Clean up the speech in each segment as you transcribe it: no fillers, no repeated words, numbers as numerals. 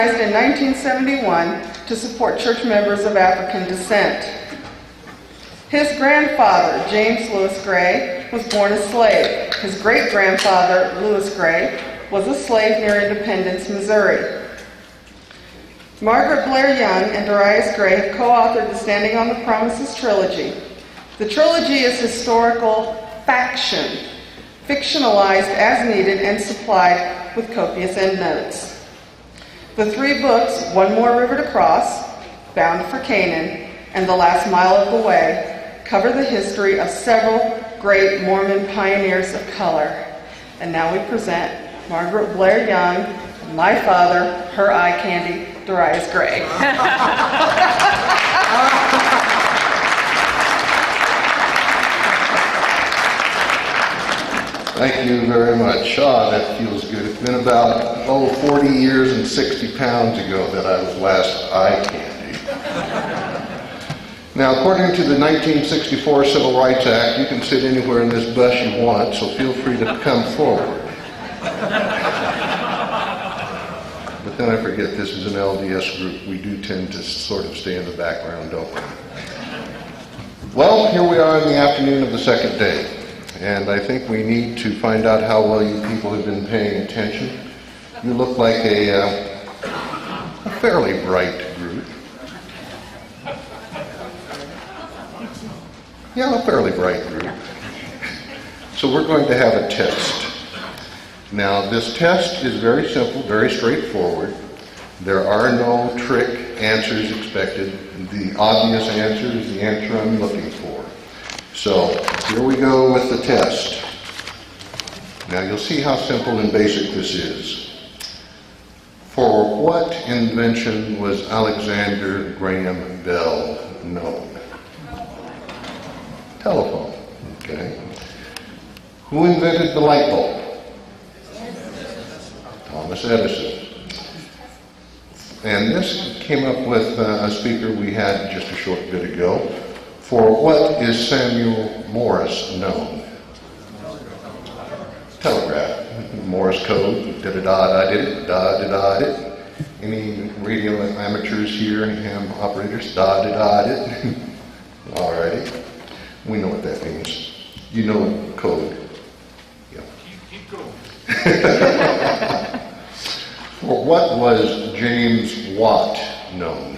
In 1971 to support church members of African descent. His grandfather, James Lewis Gray, was born a slave. His great-grandfather, Lewis Gray, was a slave near Independence, Missouri. Margaret Blair Young and Darius Gray have co-authored the Standing on the Promises trilogy. The trilogy is historical faction, fictionalized as needed and supplied with copious endnotes. The three books, One More River to Cross, Bound for Canaan, and The Last Mile of the Way, cover the history of several great Mormon pioneers of color. And now we present Margaret Blair Young, and my father, her eye candy, Darius Gray. Thank you very much. That feels good. It's been about, 40 years and 60 pounds ago that I was last eye candy. Now, according to the 1964 Civil Rights Act, you can sit anywhere in this bus you want, so feel free to come forward. But then I forget this is an LDS group. We do tend to sort of stay in the background, don't we? Well, here we are in the afternoon of the second day. And I think we need to find out how well you people have been paying attention. You look like a fairly bright group. Yeah, a fairly bright group. So we're going to have a test. Now, this test is very simple, very straightforward. There are no trick answers expected. The obvious answer is the answer I'm looking for. So, here we go with the test. Now you'll see how simple and basic this is. For what invention was Alexander Graham Bell known? Telephone. Okay. Who invented the light bulb? Thomas Edison. And this came up with a speaker we had just a short bit ago. For what is Samuel Morse known? Telegraph. Morse code. Da-da-da, I did it. Da-da-da, did it. Any radio amateurs here, ham operators? Da-da-da, did it. Alrighty. We know what that means. You know code. Yeah. Keep going. For what was James Watt known?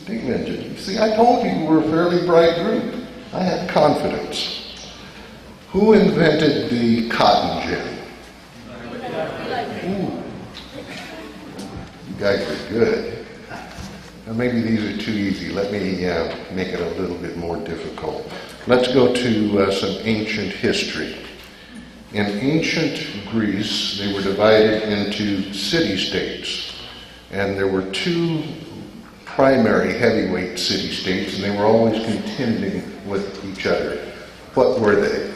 Steam engine. See, I told you were a fairly bright group. I had confidence. Who invented the cotton gin? Ooh. You guys are good. Now maybe these are too easy. Let me make it a little bit more difficult. Let's go to some ancient history. In ancient Greece, they were divided into city-states. And there were two primary heavyweight city-states, and they were always contending with each other. What were they?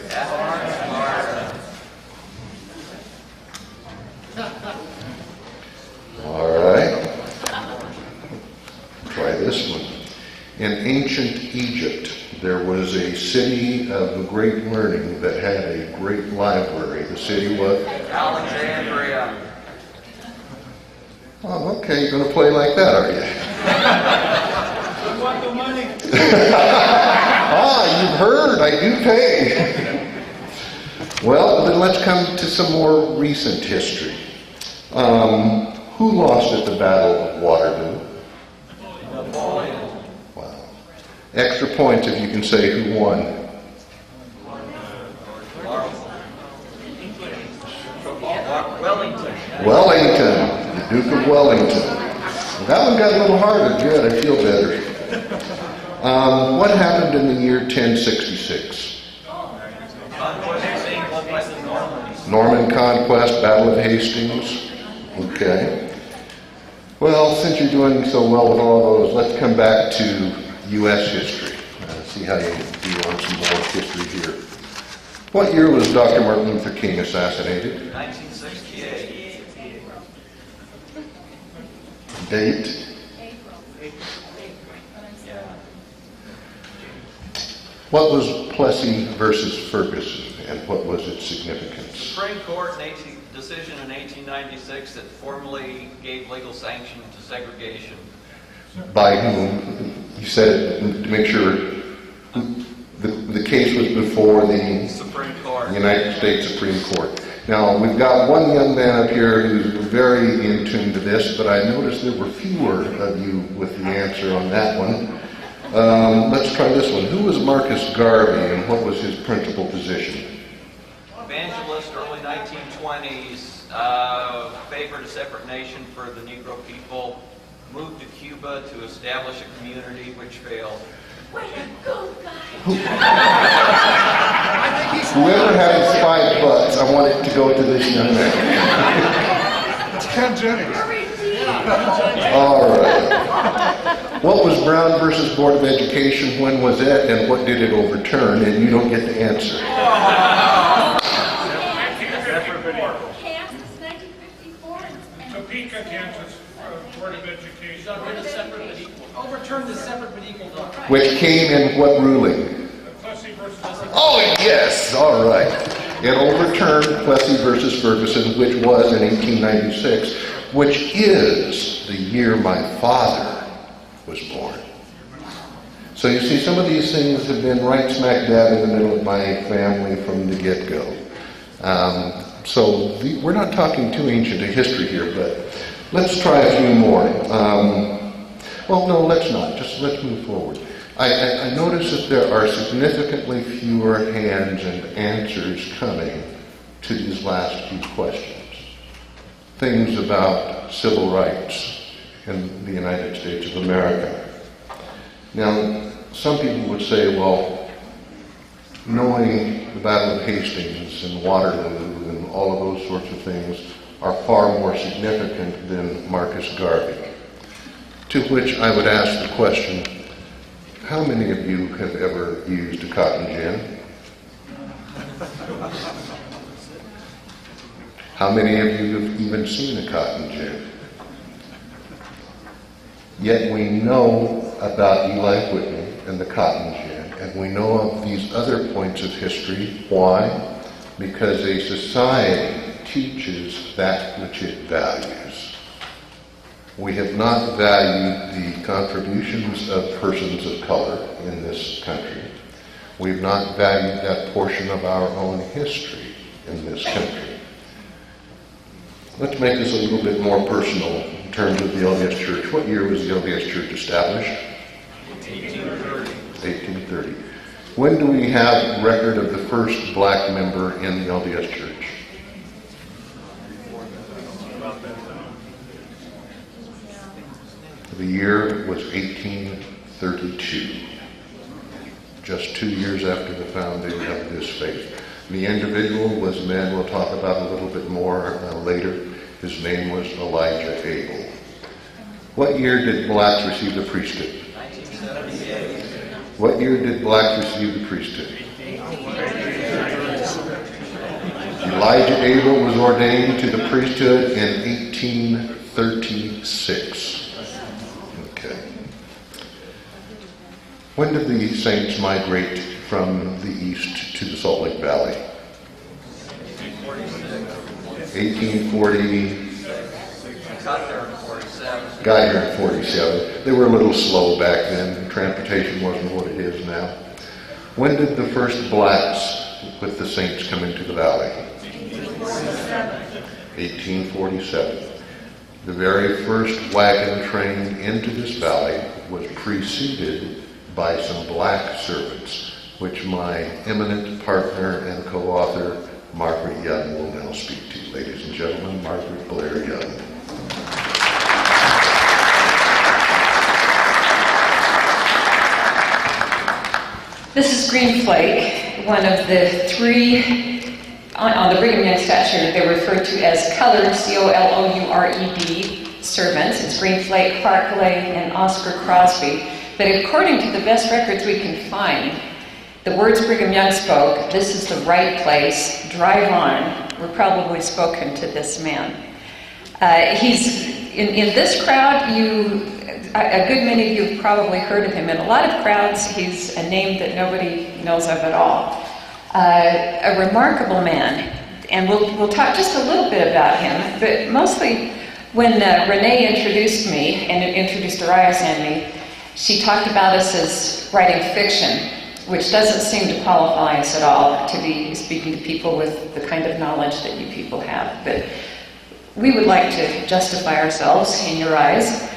All right. Try this one. In ancient Egypt, there was a city of great learning that had a great library. The city was? Alexandria. Oh, okay. You're going to play like that, are you? You want the money? You've heard. I do pay. Well, then let's come to some more recent history. Who lost at the Battle of Waterloo? Napoleon. Wow. Extra points if you can say who won. Wellington. Wellington, the Duke of Wellington. Well, that one got a little harder. Good, I feel better. What happened in the year 1066? Norman conquest, Battle of Hastings. Okay. Well, since you're doing so well with all those, let's come back to U.S. history. See how you do on some more history here. What year was Dr. Martin Luther King assassinated? 1968. Date? What was Plessy versus Ferguson, and what was its significance? Supreme Court in 18 decision in 1896 that formally gave legal sanction to segregation? By whom? You said, to make sure, the case was before the Supreme Court. United States Supreme Court. Now, we've got one young man up here who's very in tune to this, but I noticed there were fewer of you with the answer on that one. Let's try this one. Who was Marcus Garvey and what was his principal position? Evangelist, early 1920s, favored a separate nation for the Negro people, moved to Cuba to establish a community which failed. Way to go, guys! Whoever has $5, I want it to go to this young man. It's Ken Jennings. All right. What was Brown versus Board of Education? When was it, and what did it overturn? And you don't get to answer. Kansas, 1954. Topeka, Kansas, Board of Education. Overturned the separate but equal law. Which came in what ruling? Plessy versus Oh, yes. All right. It overturned Plessy versus Ferguson, which was in 1896, which is the year my father was born. So you see, some of these things have been right smack dab in the middle of my family from the get-go. We're not talking too ancient a history here, but let's try a few more. Well, no, let's not. Just let's move forward. I notice that there are significantly fewer hands and answers coming to these last few questions. Things about civil rights in the United States of America. Now, some people would say, well, knowing the Battle of Hastings and Waterloo and all of those sorts of things are far more significant than Marcus Garvey. To which I would ask the question, how many of you have ever used a cotton gin? How many of you have even seen a cotton gin? Yet we know about Eli Whitney and the cotton gin, and we know of these other points of history. Why? Because a society teaches that which it values. We have not valued the contributions of persons of color in this country. We've not valued that portion of our own history in this country. Let's make this a little bit more personal in terms of the LDS Church. What year was the LDS Church established? 1830. 1830. When do we have record of the first black member in the LDS Church? The year was 1832, just 2 years after the founding of this faith. The individual was a man we'll talk about a little bit more later. His name was Elijah Abel. What year did blacks receive the priesthood? 1978. What year did blacks receive the priesthood? Elijah Abel was ordained to the priesthood in 1836. Okay. When did the saints migrate from the east to the Salt Lake Valley? 1840. Got there in 47. Got here in 47. They were a little slow back then. Transportation wasn't what it is now. When did the first blacks with the saints come into the valley? 1847. The very first wagon train into this valley was preceded by some black servants, which my eminent partner and co-author, Margaret Young, will now speak to. Ladies and gentlemen, Margaret Blair Young. This is Green Flake, one of the three, on the Brigham Young statute, they're referred to as colored, C-O-L-O-U-R-E-D, servants. It's Green Flake, Barclay, and Oscar Crosby. But according to the best records we can find, the words Brigham Young spoke, "This is the right place, drive on," were probably spoken to this man. He's, in this crowd, a good many of you have probably heard of him. In a lot of crowds, he's a name that nobody knows of at all. A remarkable man. and we'll talk just a little bit about him, but mostly when Renee introduced me and introduced Darius and me, she talked about us as writing fiction, which doesn't seem to qualify us at all to be speaking to people with the kind of knowledge that you people have. But we would like to justify ourselves in your eyes,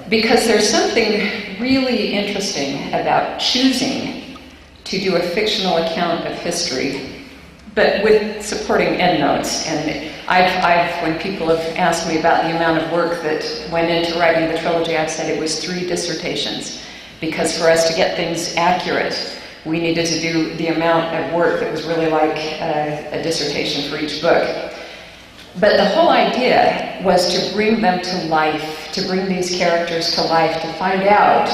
because there's something really interesting about choosing to do a fictional account of history, but with supporting endnotes. And when people have asked me about the amount of work that went into writing the trilogy, I've said it was 3 dissertations, because for us to get things accurate, we needed to do the amount of work that was really like a dissertation for each book. But the whole idea was to bring them to life, to bring these characters to life, to find out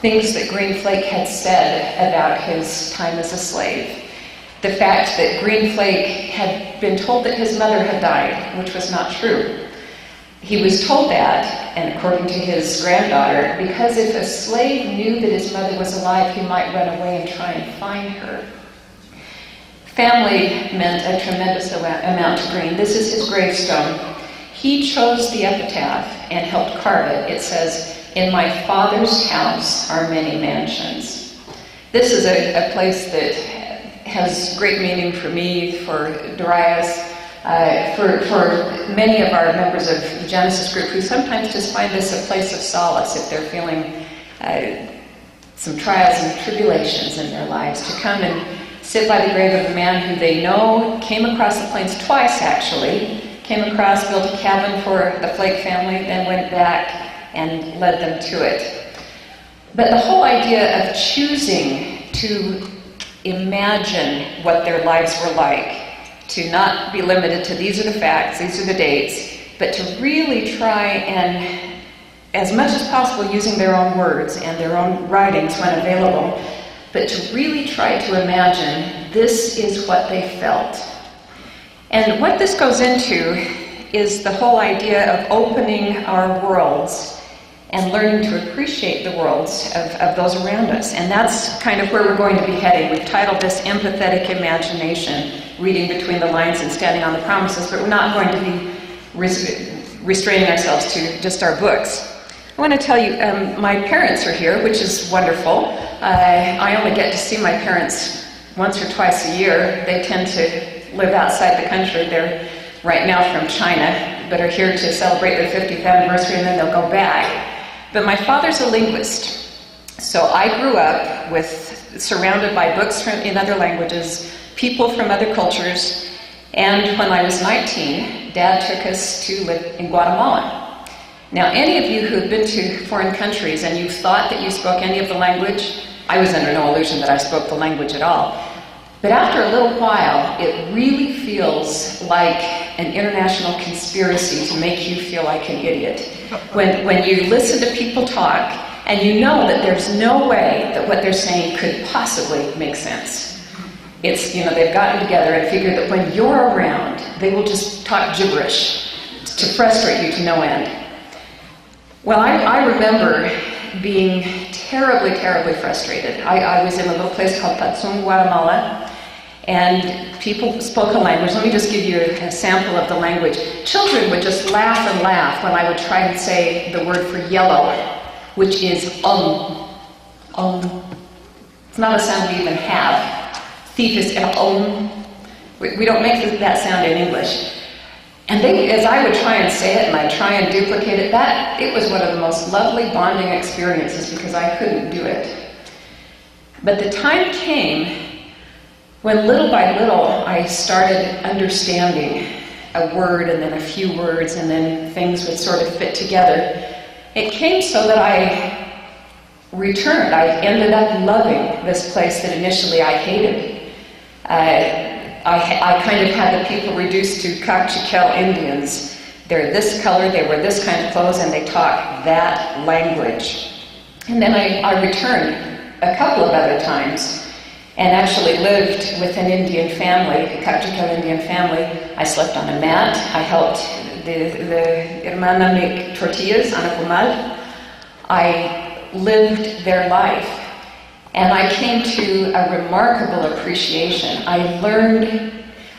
things that Green Flake had said about his time as a slave. The fact that Green Flake had been told that his mother had died, which was not true. He was told that, and according to his granddaughter, because if a slave knew that his mother was alive, he might run away and try and find her. Family meant a tremendous amount to Green. This is his gravestone. He chose the epitaph and helped carve it. It says, "In my father's house are many mansions." This is a place that has great meaning for me, for Darius, for many of our members of the Genesis group, who sometimes just find this a place of solace if they're feeling some trials and tribulations in their lives, to come and sit by the grave of a man who they know came across the plains twice, actually, came across, built a cabin for the Flake family, then went back and led them to it. But the whole idea of choosing to imagine what their lives were like, to not be limited to these are the facts, these are the dates, but to really try and, as much as possible, using their own words and their own writings when available, but to really try to imagine this is what they felt. And what this goes into is the whole idea of opening our worlds and learning to appreciate the worlds of those around us. And that's kind of where we're going to be heading. We've titled this Empathetic Imagination, Reading Between the Lines and Standing on the Promises, but we're not going to be restraining ourselves to just our books. I want to tell you, my parents are here, which is wonderful. I only get to see my parents once or twice a year. They tend to live outside the country. They're right now from China, but are here to celebrate their 50th anniversary, and then they'll go back. But my father's a linguist, so I grew up surrounded by books in other languages, people from other cultures, and when I was 19, Dad took us to live in Guatemala. Now, any of you who have been to foreign countries and you thought that you spoke any of the language, I was under no illusion that I spoke the language at all. But after a little while, it really feels like an international conspiracy to make you feel like an idiot. When you listen to people talk and you know that there's no way that what they're saying could possibly make sense. It's, they've gotten together and figured that when you're around, they will just talk gibberish to frustrate you to no end. Well, I remember being terribly, terribly frustrated. I was in a little place called Tatsum, Guatemala, and people spoke a language. Let me just give you a sample of the language. Children would just laugh and laugh when I would try and say the word for yellow, which is It's not a sound we even have. Thief is We don't make that sound in English. And as I would try and say it and I'd try and duplicate it, it was one of the most lovely bonding experiences because I couldn't do it. But the time came when little by little I started understanding a word and then a few words and then things would sort of fit together. It came so that I returned. I ended up loving this place that initially I hated. I kind of had the people reduced to Kakchikel Indians. They're this color, they wear this kind of clothes, and they talk that language. And then I returned a couple of other times and actually lived with an Indian family, a Kakchikel Indian family. I slept on a mat. I helped the hermana make tortillas on a comal. I lived their life. And I came to a remarkable appreciation. I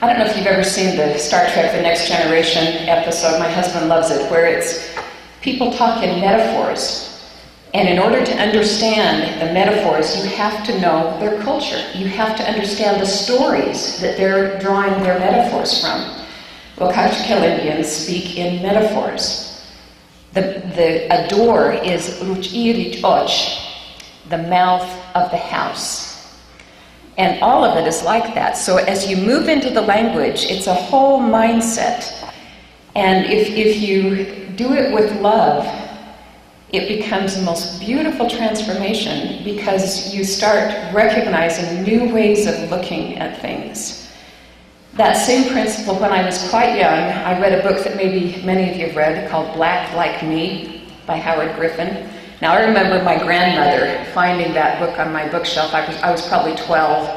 I don't know if you've ever seen the Star Trek The Next Generation episode. My husband loves it, where it's people talk in metaphors. And in order to understand the metaphors, you have to know their culture. You have to understand the stories that they're drawing their metaphors from. Well, Kaqchikel Indians speak in metaphors. A door is ruchirich och, the mouth of the house. And all of it is like that. So as you move into the language, it's a whole mindset. And if you do it with love, it becomes the most beautiful transformation because you start recognizing new ways of looking at things. That same principle, when I was quite young, I read a book that maybe many of you have read called Black Like Me by Howard Griffin. Now, I remember my grandmother finding that book on my bookshelf. I was probably 12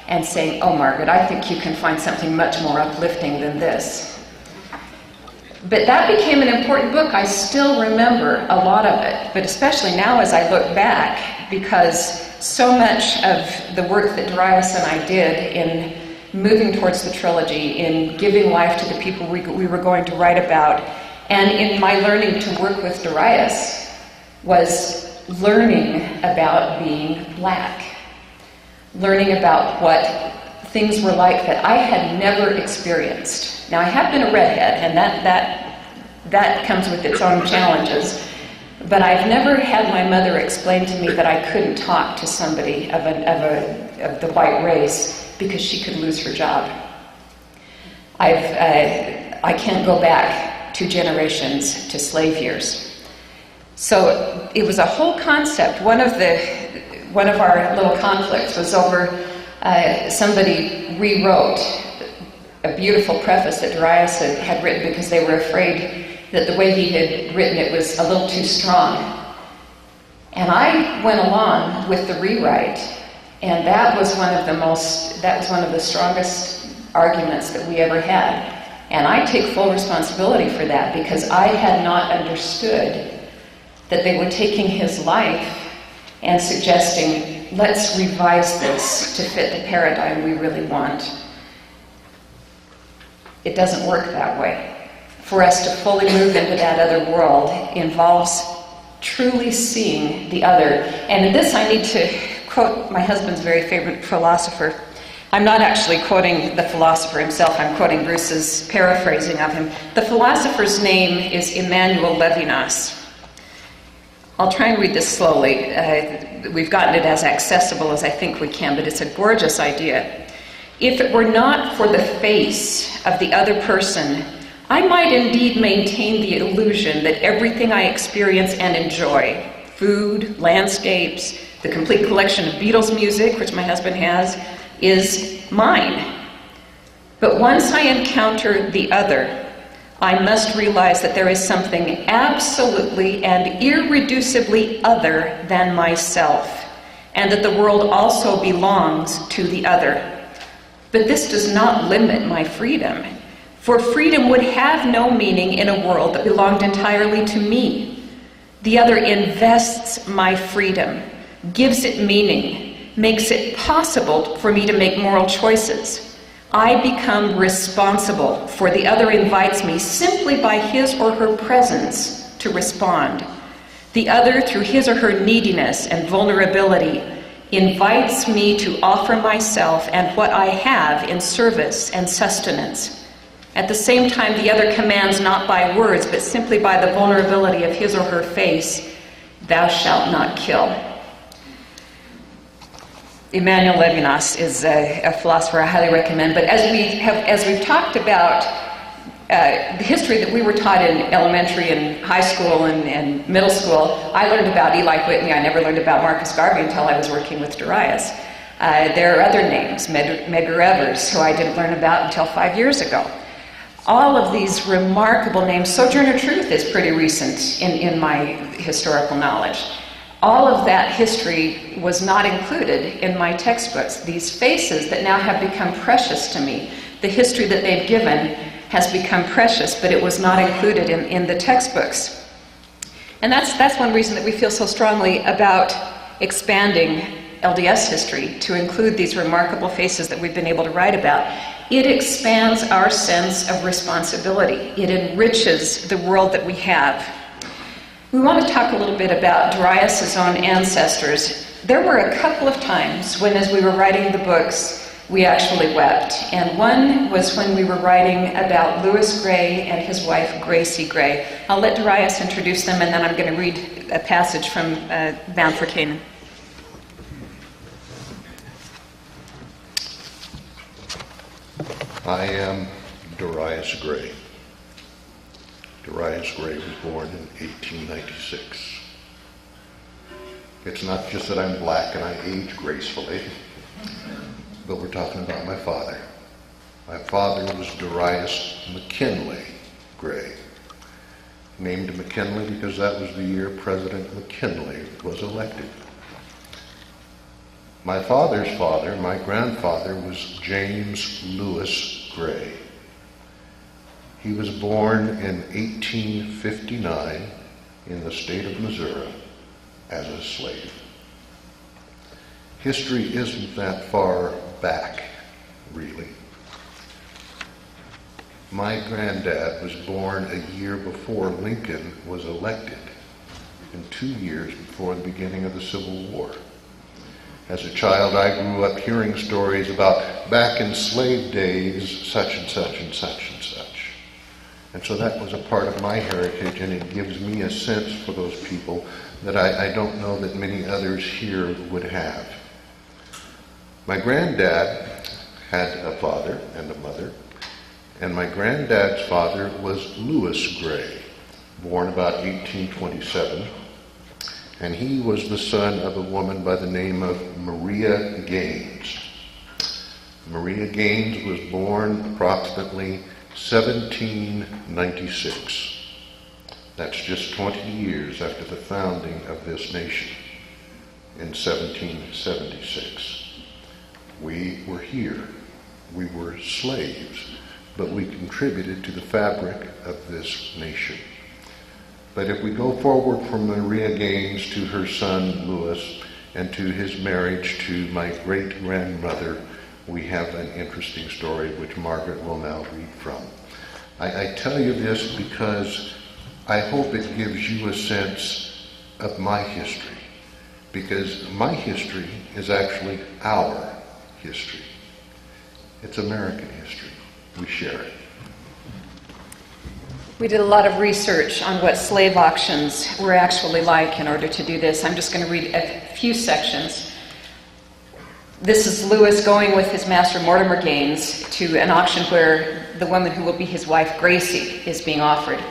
and saying, "Oh, Margaret, I think you can find something much more uplifting than this." But that became an important book. I still remember a lot of it, but especially now as I look back, because so much of the work that Darius and I did in moving towards the trilogy, in giving life to the people we were going to write about, and in my learning to work with Darius, was learning about being Black, learning about what things were like that I had never experienced. Now, I have been a redhead, and that comes with its own challenges, but I've never had my mother explain to me that I couldn't talk to somebody of the white race because she could lose her job. I can't go back 2 generations to slave years. So it was a whole concept. One of our little conflicts was over somebody rewrote a beautiful preface that Darius had written because they were afraid that the way he had written it was a little too strong. And I went along with the rewrite, and that was one of the strongest arguments that we ever had. And I take full responsibility for that because I had not understood that they were taking his life and suggesting, let's revise this to fit the paradigm we really want. It doesn't work that way. For us to fully move into that other world involves truly seeing the other. And in this I need to quote my husband's very favorite philosopher. I'm not actually quoting the philosopher himself, I'm quoting Bruce's paraphrasing of him. The philosopher's name is Emmanuel Levinas. I'll try and read this slowly. We've gotten it as accessible as I think we can, but it's a gorgeous idea. If it were not for the face of the other person, I might indeed maintain the illusion that everything I experience and enjoy, food, landscapes, the complete collection of Beatles music, which my husband has, is mine. But once I encounter the other, I must realize that there is something absolutely and irreducibly other than myself, and that the world also belongs to the other. But this does not limit my freedom, for freedom would have no meaning in a world that belonged entirely to me. The other invests my freedom, gives it meaning, makes it possible for me to make moral choices. I become responsible, for the other invites me simply by his or her presence to respond. The other, through his or her neediness and vulnerability, invites me to offer myself and what I have in service and sustenance. At the same time, the other commands not by words, but simply by the vulnerability of his or her face, "Thou shalt not kill." Emmanuel Levinas is a philosopher I highly recommend, but as we've talked about the history that we were taught in elementary and high school and middle school, I learned about Eli Whitney. I never learned about Marcus Garvey until I was working with Darius. There are other names, Medgar Evers, who I didn't learn about until 5 years ago. All of these remarkable names. Sojourner Truth is pretty recent in my historical knowledge. All of that history was not included in my textbooks. These faces that now have become precious to me, the history that they've given has become precious, but it was not included in the textbooks. And that's one reason that we feel so strongly about expanding LDS history to include these remarkable faces that we've been able to write about. It expands our sense of responsibility. It enriches the world that we have. We want to talk a little bit about Darius's own ancestors. There were a couple of times when, as we were writing the books, we actually wept. And one was when we were writing about Lewis Gray and his wife, Gracie Gray. I'll let Darius introduce them, and then I'm going to read a passage from Bound for Canaan. I am Darius Gray. Darius Gray was born in 1896. It's not just that I'm black and I age gracefully, but we're talking about my father. My father was Darius McKinley Gray. Named McKinley because that was the year President McKinley was elected. My father's father, my grandfather, was James Lewis Gray. He was born in 1859 in the state of Missouri as a slave. History isn't that far back, really. My granddad was born a year before Lincoln was elected, and 2 years before the beginning of the Civil War. As a child, I grew up hearing stories about back in slave days, such and such and such and such. And so that was a part of my heritage, and it gives me a sense for those people that I don't know that many others here would have. My granddad had a father and a mother, and my granddad's father was Lewis Gray, born about 1827, and he was the son of a woman by the name of Maria Gaines. Maria Gaines was born approximately 1796. That's just 20 years after the founding of this nation in 1776. We were here. We were slaves, but we contributed to the fabric of this nation. But if we go forward from Maria Gaines to her son Lewis and to his marriage to my great-grandmother, we have an interesting story which Margaret will now read from. I tell you this because I hope it gives you a sense of my history, because my history is actually our history. It's American history. We share it. We did a lot of research on what slave auctions were actually like in order to do this. I'm just going to read a few sections. This is Lewis going with his master Mortimer Gaines to an auction where the woman who will be his wife, Gracie, is being offered.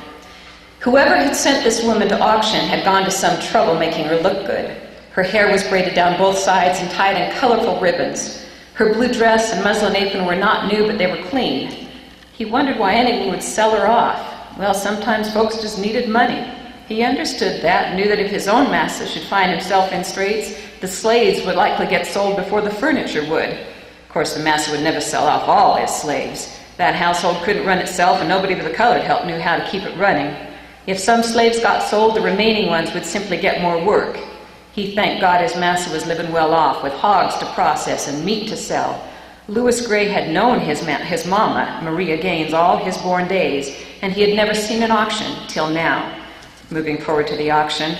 Whoever had sent this woman to auction had gone to some trouble making her look good. Her hair was braided down both sides and tied in colorful ribbons. Her blue dress and muslin apron were not new, but they were clean. He wondered why anyone would sell her off. Well, sometimes folks just needed money. He understood that and knew that if his own master should find himself in straits, the slaves would likely get sold before the furniture would. Of course, the master would never sell off all his slaves. That household couldn't run itself, and nobody with a colored help knew how to keep it running. If some slaves got sold, the remaining ones would simply get more work. He thanked God his master was living well off, with hogs to process and meat to sell. Lewis Gray had known his mama, Maria Gaines, all his born days, and he had never seen an auction till now. Moving forward to the auction,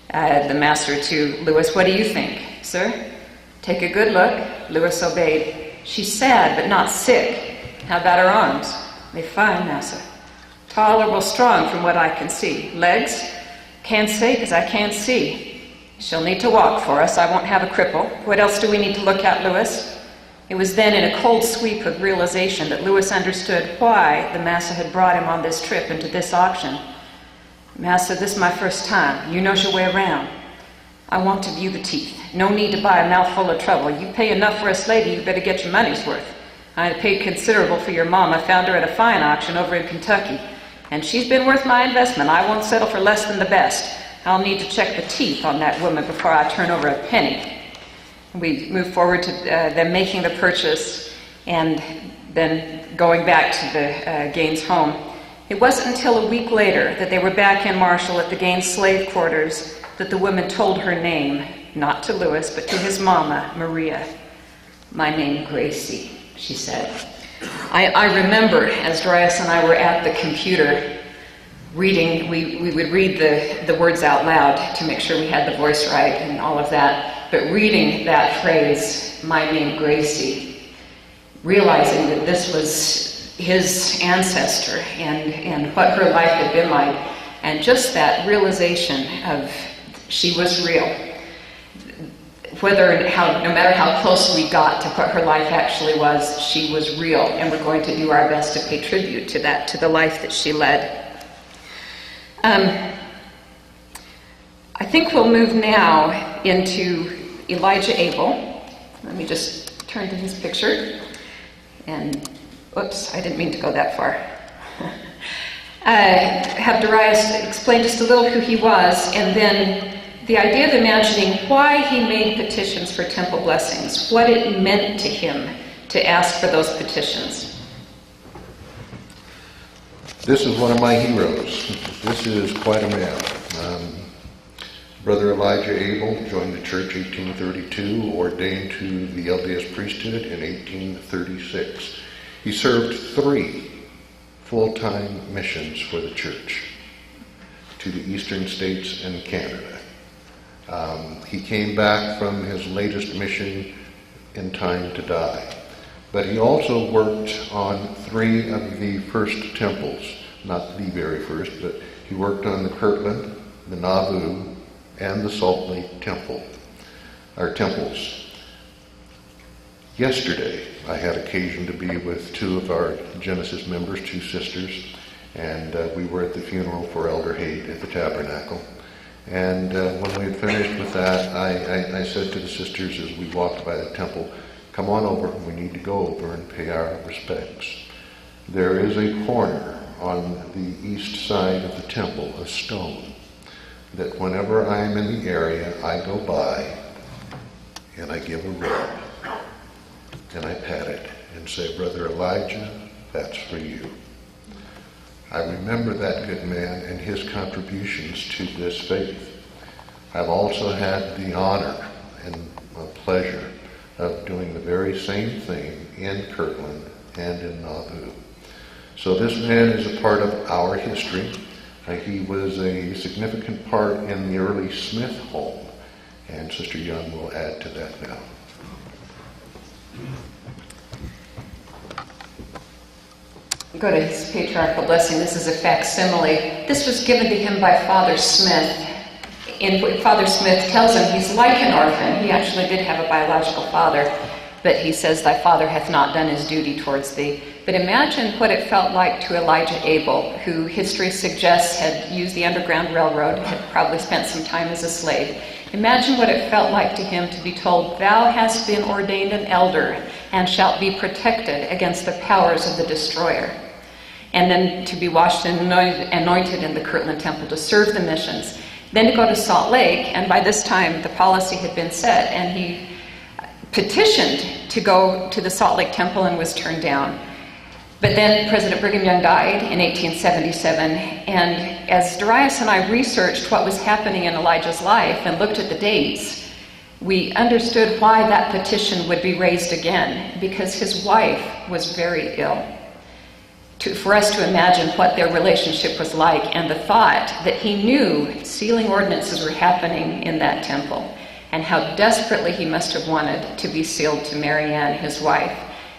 the master to Lewis, "What do you think, sir?" "Take a good look." Lewis obeyed. "She's sad, but not sick." "How about her arms?" "They're fine, massa." "Tall or well strong from what I can see." "Legs?" "Can't say, 'cause I can't see." "She'll need to walk for us. I won't have a cripple. What else do we need to look at, Lewis?" It was then in a cold sweep of realization that Lewis understood why the massa had brought him on this trip into this auction. "Massa, this is my first time. You knows your way around." "I want to view the teeth. No need to buy a mouthful of trouble. You pay enough for a slavey, you better get your money's worth. I paid considerable for your mama, found her at a fine auction over in Kentucky. And she's been worth my investment. I won't settle for less than the best. I'll need to check the teeth on that woman before I turn over a penny." We move forward to them making the purchase and then going back to the Gaines home. It wasn't until a week later that they were back in Marshall at the Gaines slave quarters that the woman told her name, not to Louis, but to his mama, Maria. "My name, Gracie," she said. I remember as Darius and I were at the computer reading, we would read the words out loud to make sure we had the voice right and all of that, but reading that phrase, "My name, Gracie," realizing that this was his ancestor and what her life had been like, and just that realization of she was real. No matter how close we got to what her life actually was, she was real, and we're going to do our best to pay tribute to that, to the life that she led. I think we'll move now into Elijah Abel. Let me just turn to his picture. And, oops, I didn't mean to go that far. Have Darius explain just a little who he was, and then the idea of imagining why he made petitions for temple blessings, what it meant to him to ask for those petitions. This is one of my heroes. This is quite a man. Brother Elijah Abel joined the church 1832, ordained to the LDS priesthood in 1836. He served 3 full-time missions for the church to the eastern states and Canada. He came back from his latest mission in time to die. But he also worked on 3 of the first temples, not the very first, but he worked on the Kirtland, the Nauvoo, and the Salt Lake Temple, our temples. Yesterday, I had occasion to be with 2 of our Genesis members, 2 sisters, and we were at the funeral for Elder Haight at the Tabernacle. And when we had finished with that, I said to the sisters as we walked by the temple, "Come on over, we need to go over and pay our respects." There is a corner on the east side of the temple, a stone, that whenever I am in the area, I go by and I give a rub and I pat it and say, "Brother Elijah, that's for you." I remember that good man and his contributions to this faith. I've also had the honor and pleasure of doing the very same thing in Kirtland and in Nauvoo. So this man is a part of our history. He was a significant part in the early Smith home, and Sister Young will add to that now. Go to his patriarchal blessing. This is a facsimile. This was given to him by Father Smith. In what Father Smith tells him, he's like an orphan. He actually did have a biological father, but he says, "Thy father hath not done his duty towards thee." But imagine what it felt like to Elijah Abel, who history suggests had used the Underground Railroad, had probably spent some time as a slave. Imagine what it felt like to him to be told, "Thou hast been ordained an elder and shalt be protected against the powers of the destroyer." And then to be washed and anointed in the Kirtland Temple to serve the missions. Then to go to Salt Lake, and by this time the policy had been set, and he petitioned to go to the Salt Lake Temple and was turned down. But then President Brigham Young died in 1877, and as Darius and I researched what was happening in Elijah's life and looked at the dates, we understood why that petition would be raised again, because his wife was very ill. For us to imagine what their relationship was like, and the thought that he knew sealing ordinances were happening in that temple, and how desperately he must have wanted to be sealed to Mary Ann, his wife.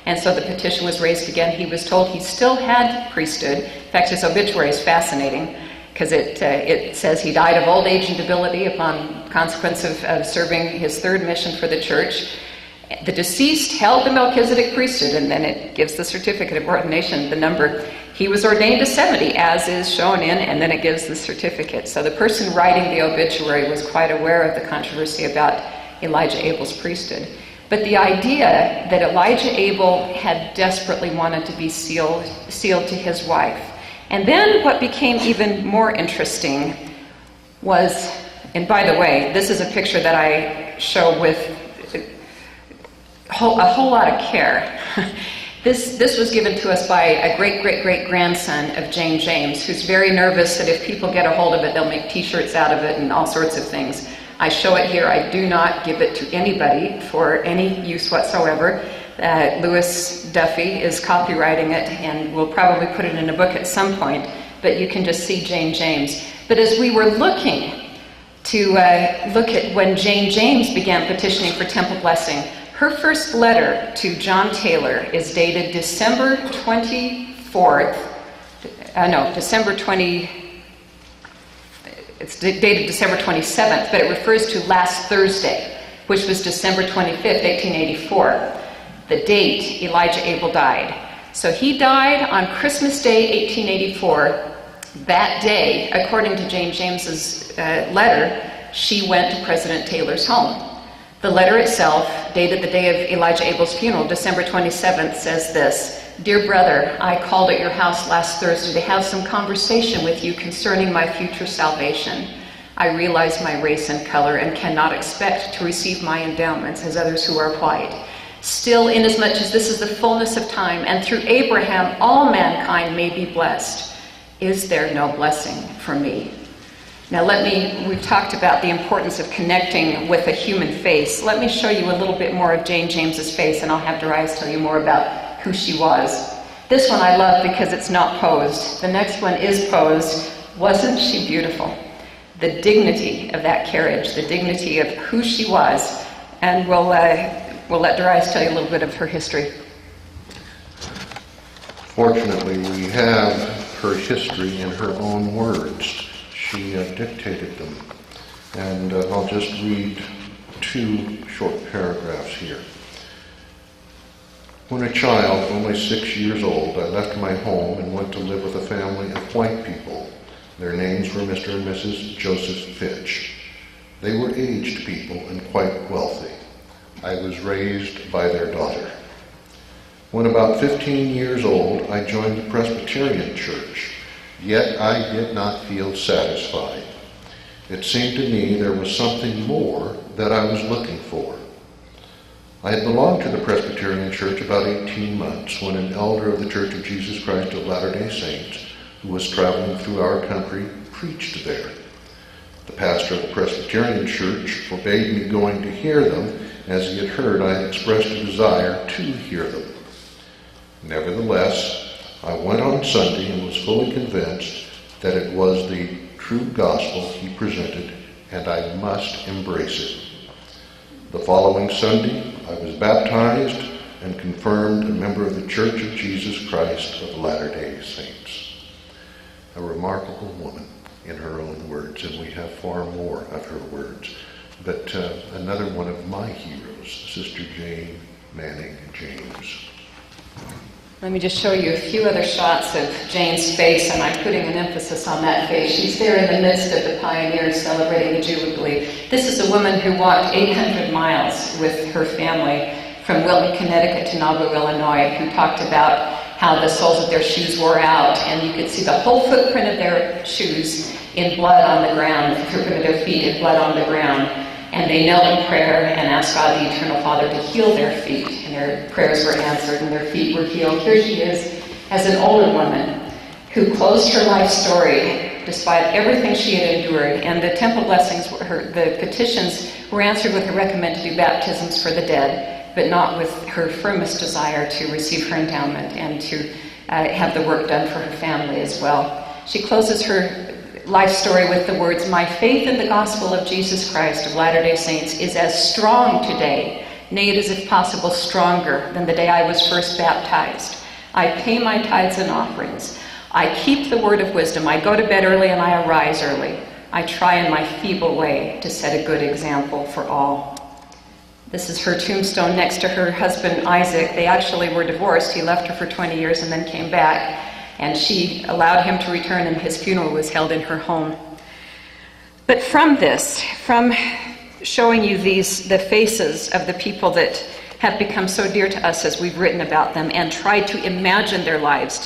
And so the petition was raised again. He was told he still had priesthood. In fact, his obituary is fascinating, because it says he died of old age and debility upon consequence of serving his 3rd mission for the church. The deceased held the Melchizedek priesthood, and then it gives the certificate of ordination, the number. He was ordained to 70, as is shown in, and then it gives the certificate. So the person writing the obituary was quite aware of the controversy about Elijah Abel's priesthood. But the idea that Elijah Abel had desperately wanted to be sealed to his wife. And then what became even more interesting was, and by the way, this is a picture that I show with a whole lot of care. This was given to us by a great-great-great-grandson of Jane James, who's very nervous that if people get a hold of it, they'll make t-shirts out of it and all sorts of things. I show it here. I do not give it to anybody for any use whatsoever. Louis Duffy is copywriting it, and we'll probably put it in a book at some point, but you can just see Jane James. But as we were looking to look at when Jane James began petitioning for temple blessing, her first letter to John Taylor is dated December 24th, it's dated December 27th, but it refers to last Thursday, which was December 25th, 1884. The date Elijah Abel died. So he died on Christmas Day, 1884. That day, according to Jane James's letter, she went to President Taylor's home. The letter itself, dated the day of Elijah Abel's funeral, December 27th, says this: "Dear brother, I called at your house last Thursday to have some conversation with you concerning my future salvation. I realize my race and color and cannot expect to receive my endowments as others who are white. Still, inasmuch as this is the fullness of time, and through Abraham all mankind may be blessed, is there no blessing for me?" Now we've talked about the importance of connecting with a human face. Let me show you a little bit more of Jane James's face, and I'll have Darius tell you more about who she was. This one I love because it's not posed. The next one is posed. Wasn't she beautiful? The dignity of that carriage, the dignity of who she was. And we'll let Darius tell you a little bit of her history. Fortunately, we have her history in her own words. She dictated them. And I'll just read 2 short paragraphs here. "When a child, only 6 years old, I left my home and went to live with a family of white people. Their names were Mr. and Mrs. Joseph Fitch. They were aged people and quite wealthy. I was raised by their daughter. When about 15 years old, I joined the Presbyterian Church, yet I did not feel satisfied. It seemed to me there was something more that I was looking for. I had belonged to the Presbyterian Church about 18 months when an elder of the Church of Jesus Christ of Latter-day Saints, who was traveling through our country, preached there. The pastor of the Presbyterian Church forbade me going to hear them, as he had heard I had expressed a desire to hear them. Nevertheless, I went on Sunday and was fully convinced that it was the true gospel he presented, and I must embrace it. The following Sunday, I was baptized and confirmed a member of the Church of Jesus Christ of Latter-day Saints." A remarkable woman in her own words, and we have far more of her words. But another one of my heroes, Sister Jane Manning James. Let me just show you a few other shots of Jane's face, and I'm putting an emphasis on that face. She's there in the midst of the pioneers celebrating the Jubilee. This is a woman who walked 800 miles with her family from Wilton, Connecticut to Nauvoo, Illinois, who talked about how the soles of their shoes wore out, and you could see the whole footprint of their shoes in blood on the ground, the footprint of their feet in blood on the ground. And they knelt in prayer and asked God, the Eternal Father, to heal their feet. And their prayers were answered and their feet were healed. Here she is as an older woman who closed her life story despite everything she had endured. And the temple blessings, the petitions were answered with her recommend to do baptisms for the dead, but not with her firmest desire to receive her endowment and to have the work done for her family as well. She closes her life story with the words, "My faith in the gospel of Jesus Christ of Latter-day Saints is as strong today, nay, it is if possible stronger than the day I was first baptized. I pay my tithes and offerings. I keep the word of wisdom. I go to bed early and I arise early. I try in my feeble way to set a good example for all." This is her tombstone next to her husband, Isaac. They actually were divorced. He left her for 20 years and then came back. And she allowed him to return, and his funeral was held in her home. But from showing you the faces of the people that have become so dear to us as we've written about them and tried to imagine their lives,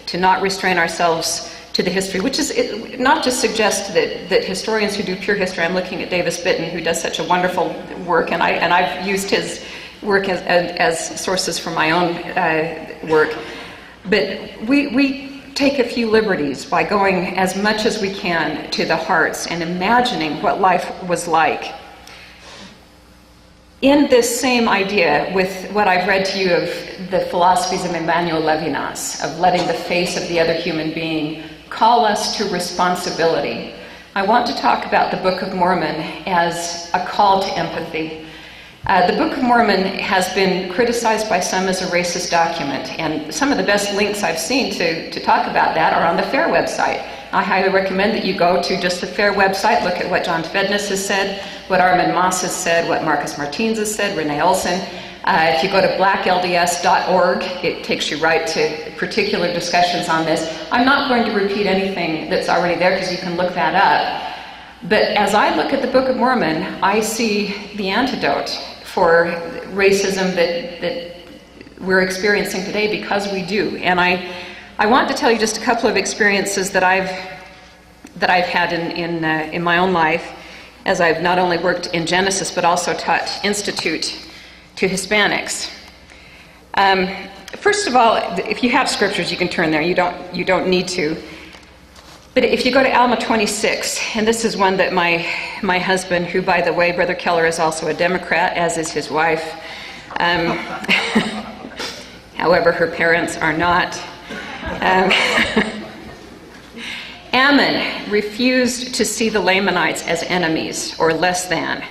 to not restrain ourselves to the history, which is not just suggest that historians who do pure history, I'm looking at Davis Bitten, who does such a wonderful work, and I've used his work as sources for my own work. But we take a few liberties by going as much as we can to the hearts and imagining what life was like in this same idea with what I've read to you of the philosophies of Emmanuel Levinas, of letting the face of the other human being call us to responsibility, I want to talk about the Book of Mormon as a call to empathy. The Book of Mormon has been criticized by some as a racist document, and some of the best links I've seen to talk about that are on the FAIR website. I highly recommend that you go to just the FAIR website, look at what John Tvednes has said, what Armin Moss has said, what Marcus Martins has said, Renee Olson. If you go to blacklds.org, it takes you right to particular discussions on this. I'm not going to repeat anything that's already there because you can look that up. But as I look at the Book of Mormon, I see the antidote for racism that we're experiencing today, because we do. And I want to tell you just a couple of experiences that I've had in my own life, as I've not only worked in Genesis but also taught Institute to Hispanics. First of all, if you have scriptures, you can turn there. You don't need to. But if you go to Alma 26, and this is one that my husband, who, by the way, Brother Keller is also a Democrat, as is his wife. However, her parents are not. Ammon refused to see the Lamanites as enemies or less than,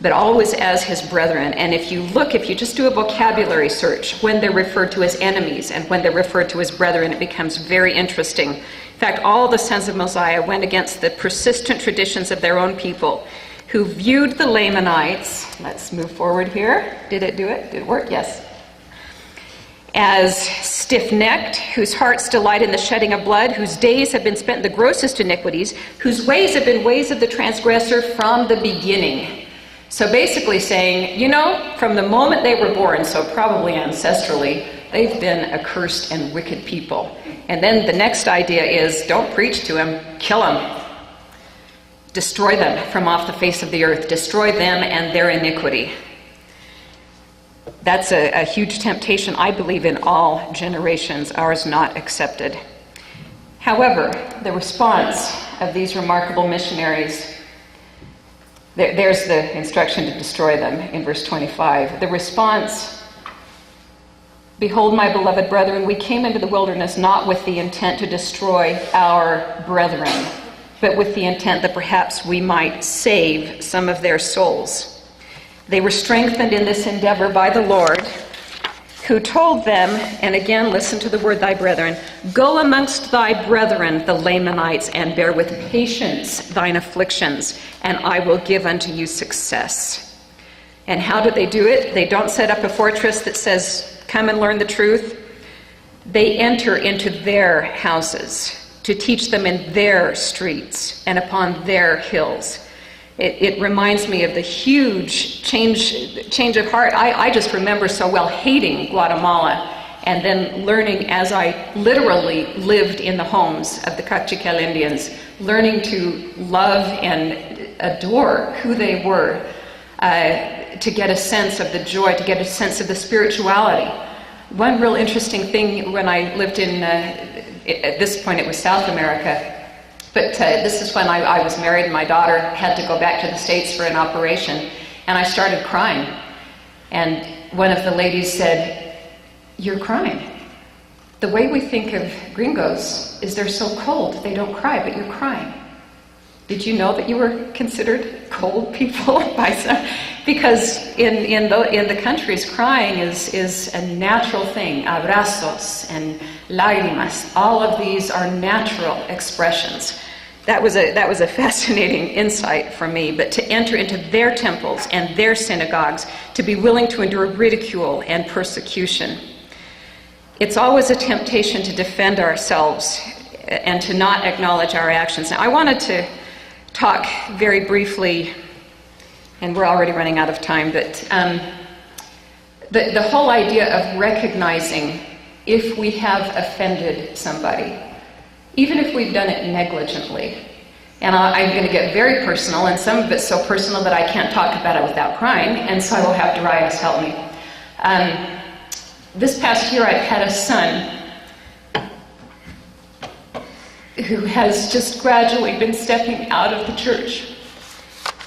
but always as his brethren. And if you just do a vocabulary search, when they're referred to as enemies and when they're referred to as brethren, it becomes very interesting. In fact, all the sons of Mosiah went against the persistent traditions of their own people, who viewed the Lamanites, let's move forward here. Did it do it? Did it work? Yes. As stiff-necked, whose hearts delight in the shedding of blood, whose days have been spent in the grossest iniquities, whose ways have been ways of the transgressor from the beginning. So basically saying, from the moment they were born, so probably ancestrally, they've been accursed and wicked people. And then the next idea is, don't preach to them, kill them. Destroy them from off the face of the earth. Destroy them and their iniquity. That's a huge temptation, I believe, in all generations, ours not excepted. However, the response of these remarkable missionaries, there's the instruction to destroy them in verse 25. The response, behold, my beloved brethren, we came into the wilderness not with the intent to destroy our brethren, but with the intent that perhaps we might save some of their souls. They were strengthened in this endeavor by the Lord, who told them, and again, listen to the word thy brethren, go amongst thy brethren, the Lamanites, and bear with patience thine afflictions, and I will give unto you success. And how do they do it? They don't set up a fortress that says, come and learn the truth. They enter into their houses to teach them in their streets and upon their hills. It reminds me of the huge change of heart. I just remember so well hating Guatemala and then learning, as I literally lived in the homes of the Cachiquel Indians, learning to love and adore who they were, to get a sense of the joy, to get a sense of the spirituality. One real interesting thing when I lived in, at this point it was South America, but this is when I was married and my daughter had to go back to the States for an operation, and I started crying. And one of the ladies said, you're crying. The way we think of gringos is they're so cold, they don't cry, but you're crying. Did you know that you were considered cold people by some? Because in the countries, crying is a natural thing. Abrazos and lágrimas, all of these are natural expressions. That was a fascinating insight for me. But to enter into their temples and their synagogues, to be willing to endure ridicule and persecution. It's always a temptation to defend ourselves and to not acknowledge our actions. Now, I wanted to talk very briefly, and we're already running out of time, but the whole idea of recognizing if we have offended somebody, even if we've done it negligently. And I'm going to get very personal, and some of it's so personal that I can't talk about it without crying, and so I will have Darius help me. This past year I've had a son who has just gradually been stepping out of the church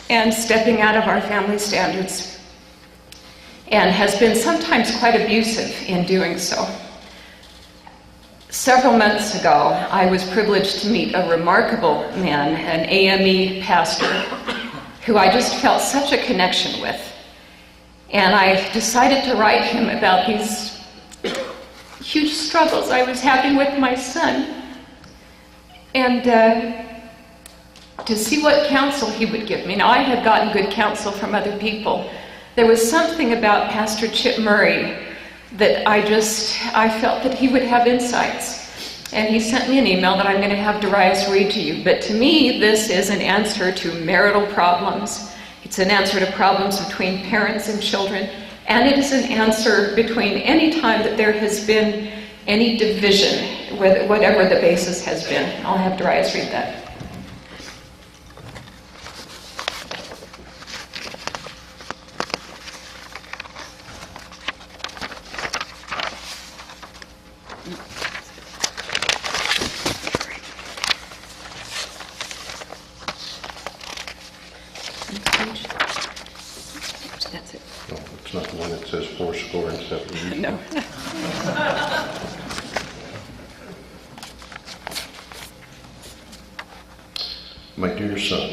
and stepping out of our family standards. and has been sometimes quite abusive in doing so. Several months ago, I was privileged to meet a remarkable man, an AME pastor, who I just felt such a connection with. And I decided to write him about these huge struggles I was having with my son, and to see what counsel he would give me. Now, I had gotten good counsel from other people. There was something about Pastor Chip Murray that I felt that he would have insights. And he sent me an email that I'm going to have Darius read to you. But to me, this is an answer to marital problems. It's an answer to problems between parents and children. And it is an answer between any time that there has been any division, whatever the basis has been. I'll have Darius read that. That's it. No, it's not the one that says 470. No. My dear son,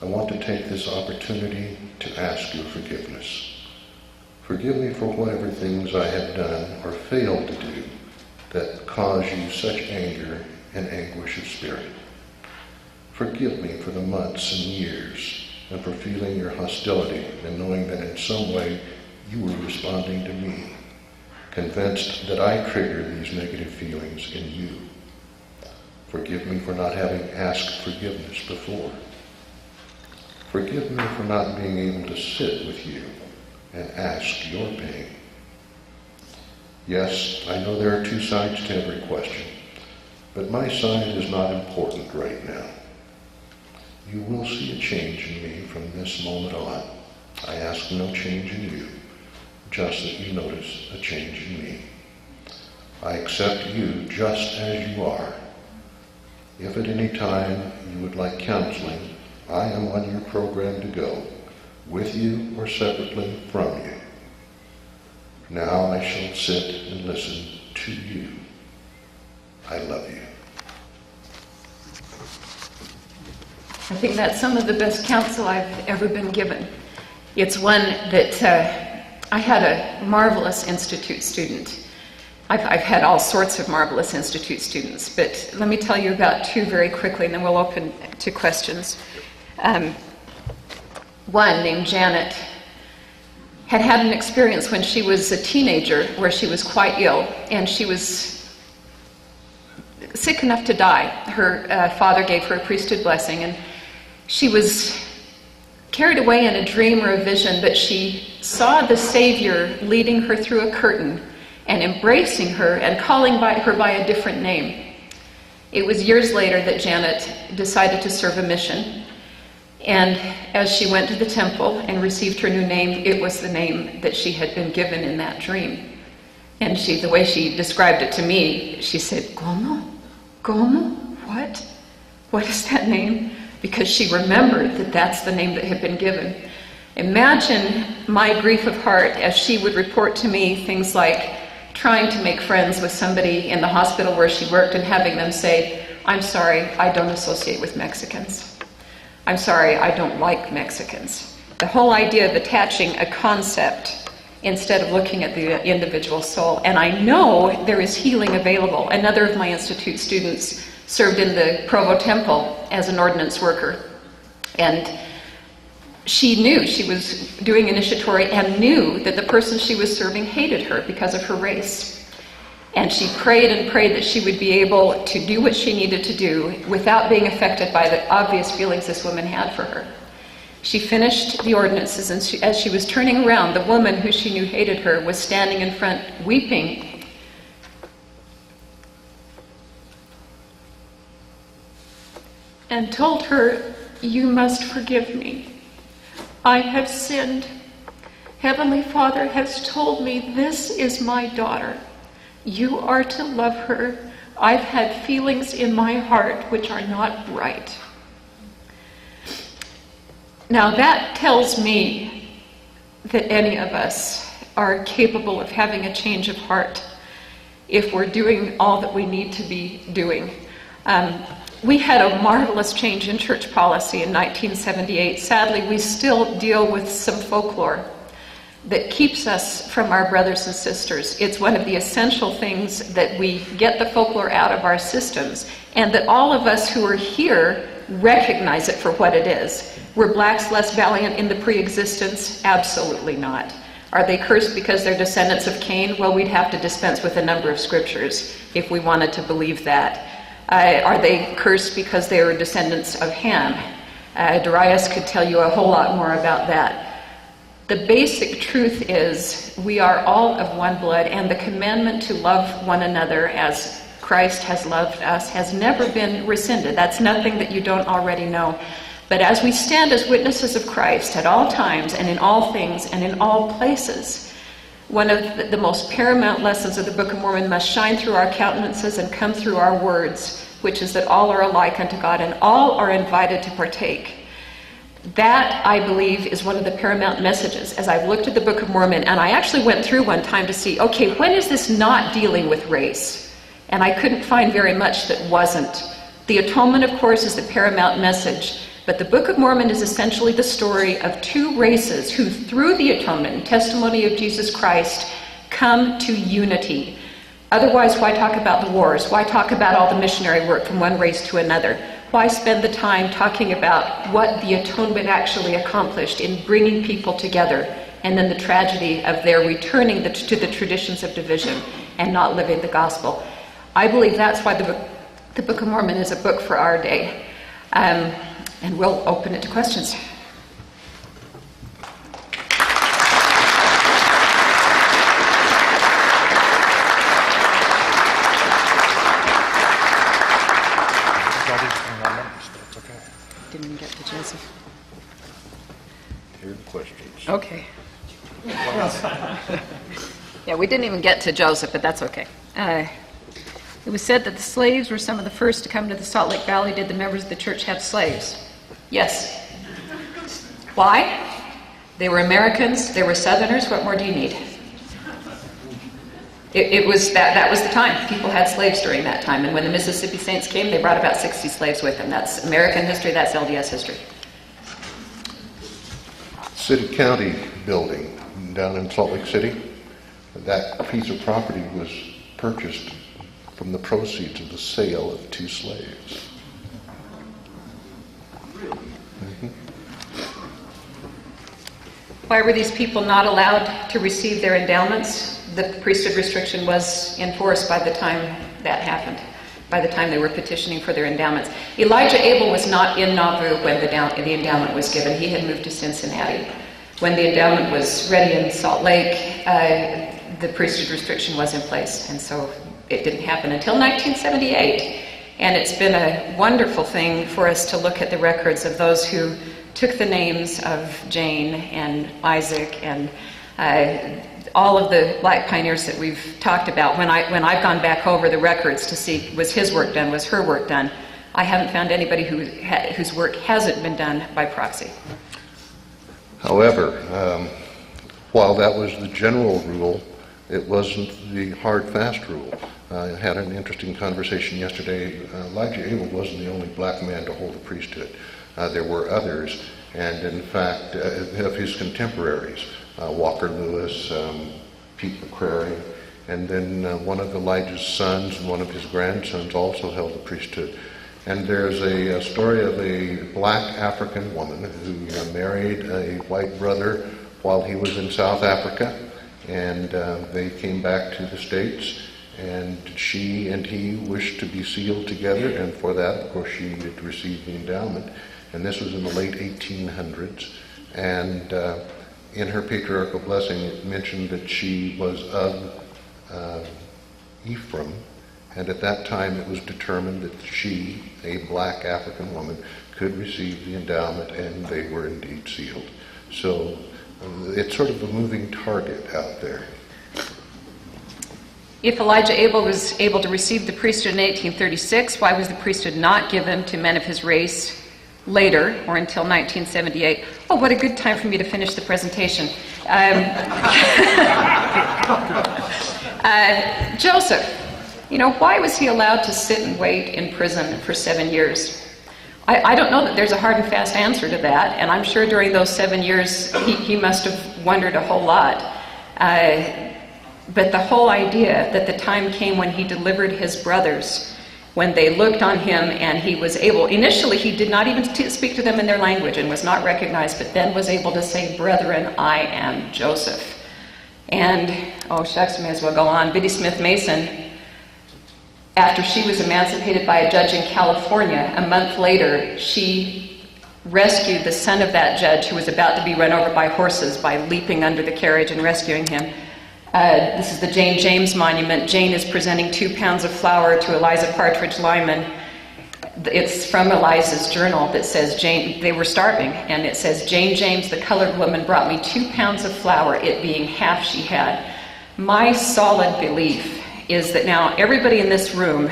I want to take this opportunity to ask your forgiveness. Forgive me for whatever things I have done or failed to do that caused you such anger and anguish of spirit. Forgive me for the months and years and for feeling your hostility and knowing that in some way you were responding to me, convinced that I triggered these negative feelings in you. Forgive me for not having asked forgiveness before. Forgive me for not being able to sit with you and ask your pain. Yes, I know there are two sides to every question, but my side is not important right now. You will see a change in me from this moment on. I ask no change in you, just that you notice a change in me. I accept you just as you are. If at any time you would like counseling, I am on your program to go, with you or separately from you. Now I shall sit and listen to you. I love you. I think that's some of the best counsel I've ever been given. It's one that I had a marvelous Institute student. I've had all sorts of marvelous Institute students, but let me tell you about two very quickly, and then we'll open to questions. One, named Janet, had had an experience when she was a teenager where she was quite ill, and she was sick enough to die. Her father gave her a priesthood blessing, and she was carried away in a dream or a vision, but she saw the Savior leading her through a curtain and embracing her and calling her by a different name. It was years later that Janet decided to serve a mission, and as she went to the temple and received her new name, it was the name that she had been given in that dream. And the way she described it to me, she said, "Como? Como? What? What is that name?" Because she remembered that that's the name that had been given. Imagine my grief of heart as she would report to me things like trying to make friends with somebody in the hospital where she worked and having them say, "I'm sorry, I don't associate with Mexicans. I'm sorry, I don't like Mexicans." The whole idea of attaching a concept instead of looking at the individual soul. And I know there is healing available. Another of my Institute students served in the Provo Temple as an ordinance worker. And she knew she was doing initiatory and knew that the person she was serving hated her because of her race. And she prayed and prayed that she would be able to do what she needed to do without being affected by the obvious feelings this woman had for her. She finished the ordinances, and as she was turning around, the woman who she knew hated her was standing in front weeping. And told her, "You must forgive me. I have sinned. Heavenly Father has told me this is my daughter. You are to love her. I've had feelings in my heart which are not right." Now that tells me that any of us are capable of having a change of heart if we're doing all that we need to be doing. We had a marvelous change in church policy in 1978. Sadly, we still deal with some folklore that keeps us from our brothers and sisters. It's one of the essential things that we get the folklore out of our systems, and that all of us who are here recognize it for what it is. Were blacks less valiant in the pre-existence? Absolutely not. Are they cursed because they're descendants of Cain? Well, we'd have to dispense with a number of scriptures if we wanted to believe that. Are they cursed because they are descendants of Ham? Darius could tell you a whole lot more about that. The basic truth is we are all of one blood, and the commandment to love one another as Christ has loved us has never been rescinded. That's nothing that you don't already know. But as we stand as witnesses of Christ at all times and in all things and in all places, one of the most paramount lessons of the Book of Mormon must shine through our countenances and come through our words, which is that all are alike unto God and all are invited to partake. That, I believe, is one of the paramount messages as I've looked at the Book of Mormon, and I actually went through one time to see, okay, when is this not dealing with race? And I couldn't find very much that wasn't. The atonement, of course, is the paramount message, but the Book of Mormon is essentially the story of two races who, through the atonement and testimony of Jesus Christ, come to unity. Otherwise, why talk about the wars? Why talk about all the missionary work from one race to another? Why spend the time talking about what the atonement actually accomplished in bringing people together, and then the tragedy of their returning to the traditions of division and not living the gospel? I believe that's why the Book of Mormon is a book for our day. And we'll open it to questions. Didn't even get to Joseph. Here are the questions. Okay. Yeah, we didn't even get to Joseph, but that's okay. It was said that the slaves were some of the first to come to the Salt Lake Valley. Did the members of the church have slaves? Yes. Why? They were Americans, they were Southerners. What more do you need? It was that was the time. People had slaves during that time, and when the Mississippi Saints came, they brought about 60 slaves with them. That's American history, that's LDS history. City County building down in Salt Lake City, that piece of property was purchased from the proceeds of the sale of 2 slaves. Why were these people not allowed to receive their endowments? The priesthood restriction was enforced by the time that happened, by the time they were petitioning for their endowments. Elijah Abel was not in Nauvoo when the endowment was given. He had moved to Cincinnati. When the endowment was ready in Salt Lake, the priesthood restriction was in place, and so it didn't happen until 1978. And it's been a wonderful thing for us to look at the records of those who took the names of Jane and Isaac and all of the black pioneers that we've talked about. When I've gone back over the records to see, was his work done, was her work done, I haven't found anybody whose work hasn't been done by proxy. However, while that was the general rule, it wasn't the hard, fast rule. I had an interesting conversation yesterday. Elijah Abel wasn't the only black man to hold the priesthood. There were others, and in fact, of his contemporaries, Walker Lewis, Pete McCrary, and then one of Elijah's sons and one of his grandsons also held the priesthood. And there's a story of a black African woman who married a white brother while he was in South Africa, and they came back to the States, and she and he wished to be sealed together, and for that, of course, she needed to receive the endowment. And this was in the late 1800s, and in her patriarchal blessing, it mentioned that she was of Ephraim, and at that time it was determined that she, a black African woman, could receive the endowment, and they were indeed sealed. So it's sort of a moving target out there. If Elijah Abel was able to receive the priesthood in 1836, why was the priesthood not given to men of his race later, or until 1978. Oh, what a good time for me to finish the presentation. Joseph, you know, why was he allowed to sit and wait in prison for 7 years? I don't know that there's a hard and fast answer to that, and I'm sure during those 7 years he must have wondered a whole lot. But the whole idea that the time came when he delivered his brothers, when they looked on him and he was able, initially he did not even speak to them in their language and was not recognized, but then was able to say, "Brethren, I am Joseph." And, oh shucks, may as well go on. Biddy Smith Mason, after she was emancipated by a judge in California, a month later, she rescued the son of that judge who was about to be run over by horses by leaping under the carriage and rescuing him. This is the Jane James Monument. Jane is presenting 2 pounds of flour to Eliza Partridge Lyman. It's from Eliza's journal that says Jane, they were starving, and it says, "Jane James, the colored woman, brought me 2 pounds of flour, it being half she had." My solid belief is that now everybody in this room,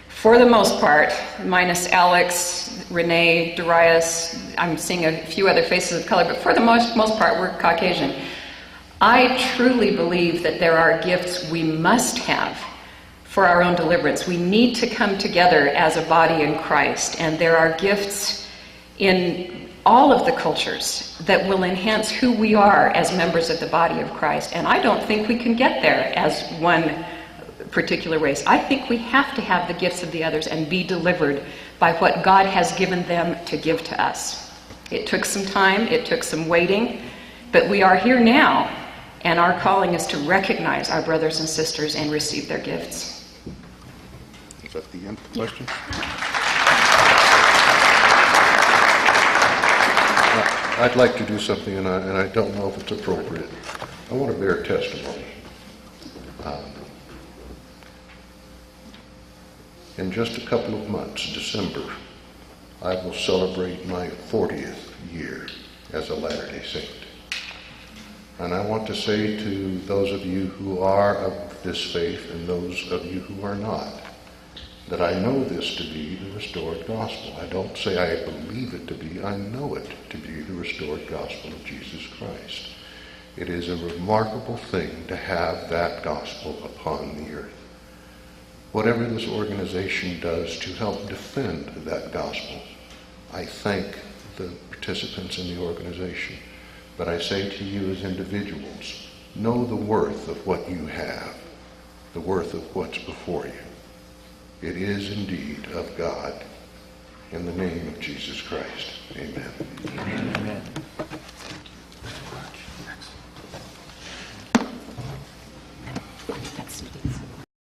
for the most part, minus Alex, Renee, Darius, I'm seeing a few other faces of color, but for the most part, we're Caucasian. I truly believe that there are gifts we must have for our own deliverance. We need to come together as a body in Christ, and there are gifts in all of the cultures that will enhance who we are as members of the body of Christ. And I don't think we can get there as one particular race. I think we have to have the gifts of the others and be delivered by what God has given them to give to us. It took some time, it took some waiting, but we are here now, and our calling is to recognize our brothers and sisters and receive their gifts. Is that the end of the question? I'd like to do something, and I don't know if it's appropriate. I want to bear testimony. In just a couple of months, December, I will celebrate my 40th year as a Latter-day Saint. And I want to say to those of you who are of this faith and those of you who are not, that I know this to be the restored gospel. I don't say I believe it to be, I know it to be the restored gospel of Jesus Christ. It is a remarkable thing to have that gospel upon the earth. Whatever this organization does to help defend that gospel, I thank the participants in the organization. But I say to you as individuals, know the worth of what you have, the worth of what's before you. It is indeed of God. In the name of Jesus Christ, amen. Amen.